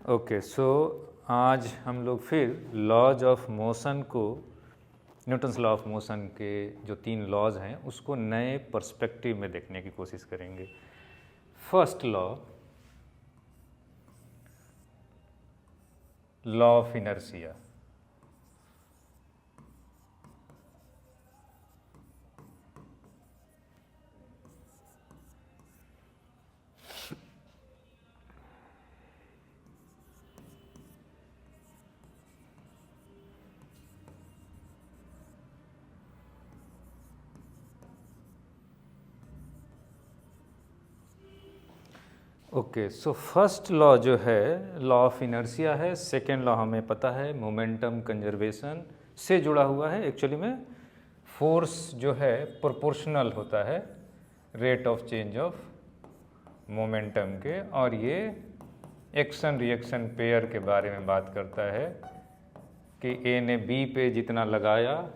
Okay, सो आज हम लोग फिर लॉज ऑफ मोशन को, न्यूटन्स लॉ ऑफ मोशन के जो 3 लॉज हैं उसको नए पर्सपेक्टिव में देखने की कोशिश करेंगे। First law of inertia. Okay, so first law जो है लॉ ऑफ इनर्शिया है। सेकेंड लॉ हमें पता है मोमेंटम कंजर्वेशन से जुड़ा हुआ है। एक्चुअली में फोर्स जो है प्रोपोर्शनल होता है rate of change of momentum के, और ये एक्शन रिएक्शन पेयर के बारे में बात करता है कि ए ने बी पे जितना लगाया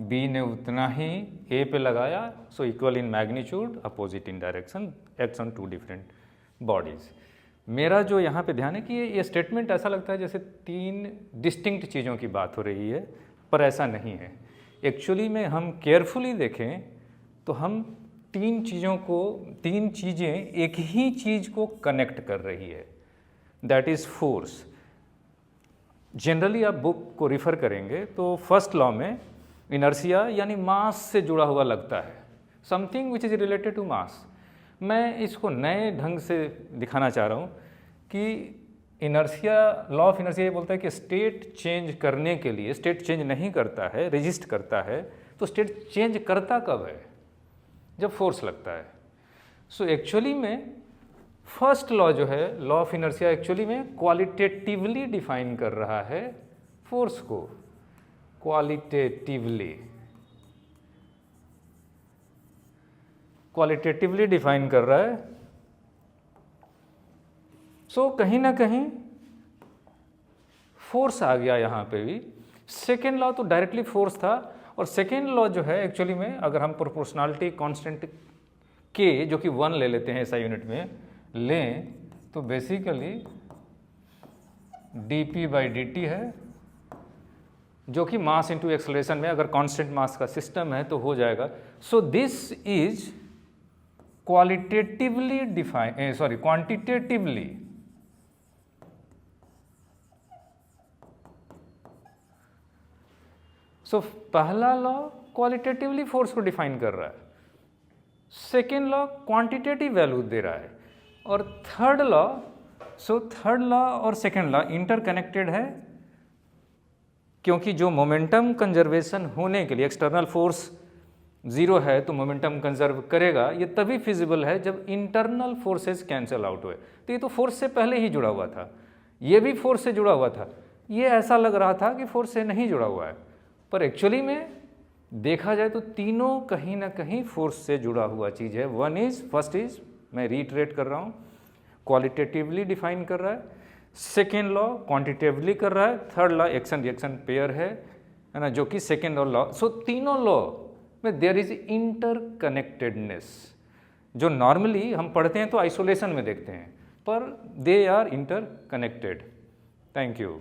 बी ने उतना ही ए पे लगाया, so equal in magnitude opposite in direction, acts on 2 different bodies. मेरा जो यहाँ पे ध्यान है कि ये स्टेटमेंट ऐसा लगता है जैसे 3 डिस्टिंक्ट चीज़ों की बात हो रही है, पर ऐसा नहीं है। एक्चुअली में हम केयरफुली देखें तो हम 3 चीज़ें एक ही चीज़ को कनेक्ट कर रही है, दैट इज़ फोर्स। जनरली आप बुक को रिफ़र करेंगे तो फर्स्ट लॉ में इनर्शिया यानी मास से जुड़ा हुआ लगता है, something which is related to mass. मैं इसको नए ढंग से दिखाना चाह रहा हूँ कि इनर्शिया, लॉ ऑफ इनर्शिया ये बोलता है कि स्टेट चेंज करने के लिए, स्टेट चेंज नहीं करता है, रेजिस्ट करता है, तो स्टेट चेंज करता कब है? जब फोर्स लगता है। सो एक्चुअली में फर्स्ट लॉ जो है लॉ ऑफ इनर्शिया एक्चुअली में क्वालिटेटिवली डिफाइन कर रहा है फोर्स को, क्वालिटेटिवली डिफाइन कर रहा है। सो कहीं ना कहीं फोर्स आ गया यहाँ पे भी। सेकेंड लॉ तो डायरेक्टली फोर्स था, और सेकेंड लॉ जो है एक्चुअली में अगर हम प्रोपोर्शनलिटी कांस्टेंट के जो कि 1 ले लेते हैं ऐसा यूनिट में लें, तो बेसिकली dp/dt है, जो कि मास इंटू एक्सेलरेशन में अगर कांस्टेंट मास का सिस्टम है तो हो जाएगा। सो दिस इज क्वांटिटेटिवली सो पहला लॉ क्वालिटेटिवली फोर्स को डिफाइन कर रहा है, सेकेंड लॉ क्वांटिटेटिव वैल्यू दे रहा है, और थर्ड लॉ और सेकेंड लॉ इंटरकनेक्टेड है, क्योंकि जो मोमेंटम कंजर्वेशन होने के लिए एक्सटर्नल फोर्स 0 है तो मोमेंटम कंजर्व करेगा। ये तभी फिजिबल है जब इंटरनल फोर्सेस कैंसिल आउट हुए। तो ये तो फोर्स से पहले ही जुड़ा हुआ था, ये भी फोर्स से जुड़ा हुआ था। ये ऐसा लग रहा था कि फोर्स से नहीं जुड़ा हुआ है, पर एक्चुअली में देखा जाए तो तीनों कहीं ना कहीं फोर्स से जुड़ा हुआ चीज़ है। फर्स्ट इज मैं रीट्रेट कर रहा हूँ, क्वालिटेटिवली डिफाइन कर रहा है, सेकेंड लॉ क्वांटिटेटिवली कर रहा है, third law action reaction pair है ना, जो कि सेकेंड लॉ। सो तीनों लॉ में देयर इज इंटरकनेक्टेडनेस, जो नॉर्मली हम पढ़ते हैं तो आइसोलेशन में देखते हैं, पर they are interconnected. Thank you.